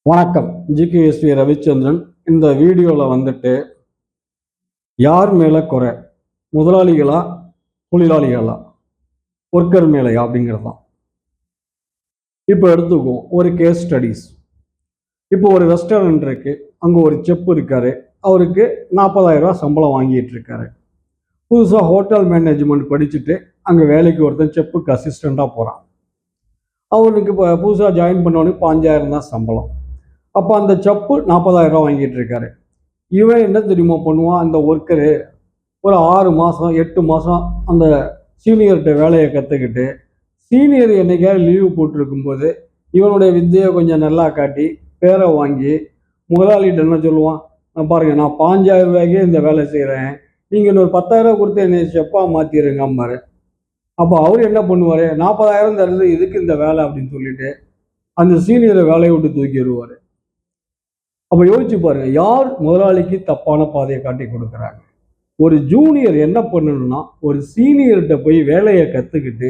வணக்கம். ஜிகேஎஸ்வி ரவிச்சந்திரன். இந்த வீடியோவில் வந்துட்டு யார் மேலே குறை, முதலாளிகளா தொழிலாளிகளா, ஒர்க்கர் மேலையா அப்படிங்கிறது தான். இப்போ எடுத்துக்குவோம் ஒரு கேஸ் ஸ்டடீஸ். இப்போ ஒரு ரெஸ்டாரண்ட் இருக்கு, அங்கே ஒரு செஃப் இருக்காரு, அவருக்கு 40,000 சம்பளம் வாங்கிட்டு இருக்காரு. புதுசாக ஹோட்டல் மேனேஜ்மெண்ட் படிச்சுட்டு அங்கே வேலைக்கு ஒருத்தன் செஃப்புக்கு அசிஸ்டண்ட்டாக போகிறான். அவனுக்கு இப்போ புதுசாக ஜாயின் பண்ணவனுக்கு 5,000 தான் சம்பளம். அப்போ அந்த செஃப்பு 40,000 வாங்கிட்டு இருக்காரு. இவன் என்ன தெரியுமா பண்ணுவான், அந்த ஒர்க்கரு ஒரு 6 மாதம் 8 மாதம் அந்த சீனியர்கிட்ட வேலையை கற்றுக்கிட்டு, சீனியர் என்னைக்காவது லீவு போட்டிருக்கும்போது இவனுடைய வித்தையை கொஞ்சம் நல்லா காட்டி பேரை வாங்கி முதலாளிகிட்ட என்ன சொல்லுவான், நான் பாருங்கள், நான் 5,000 ரூபாய்க்கே இந்த வேலை செய்கிறேன், நீங்கள் இன்னொரு 10,000 கொடுத்து என்னை செஃப்பாக மாற்றிடுங்கம்பாரு. அப்போ அவர் என்ன பண்ணுவார், 40,000 தருது இதுக்கு இந்த வேலை அப்படின்னு சொல்லிட்டு அந்த சீனியரை வேலையை விட்டு தூக்கிடுவார். அப்போ யோசிச்சு பாருங்க, யார் முதலாளிக்கு தப்பான பாதையை காட்டி கொடுக்குறாங்க. ஒரு ஜூனியர் என்ன பண்ணணும்னா, ஒரு சீனியர்கிட்ட போய் வேலையை கற்றுக்கிட்டு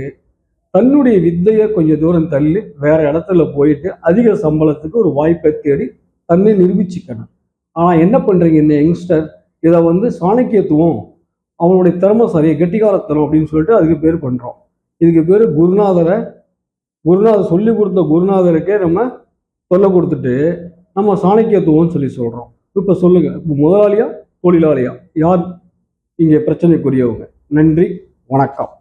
தன்னுடைய வித்தையை கொஞ்சம் தூரம் தள்ளி வேற இடத்துல போயிட்டு அதிக சம்பளத்துக்கு ஒரு வாய்ப்பை தேடி தன்னை நிரூபிச்சுக்கணும். ஆனால் என்ன பண்ணுறீங்க, இந்த யங்ஸ்டர் இதை சாணக்கியத்துவம், அவனுடைய திறமை சரியை கெட்டிக்காரத்தனம் அப்படின்னு சொல்லிட்டு அதுக்கு பேர் பண்ணுறோம். இதுக்கு பேர் குருநாதர் சொல்லி கொடுத்த குருநாதருக்கே நம்ம சொல்ல கொடுத்துட்டு நம்ம சாணக்கியத்துவம்னு சொல்கிறோம். இப்போ சொல்லுங்க, இப்போ முதலாளியா தொழிலாளியா, யார் இங்கே பிரச்சனைக்குரியவங்க? நன்றி, வணக்கம்.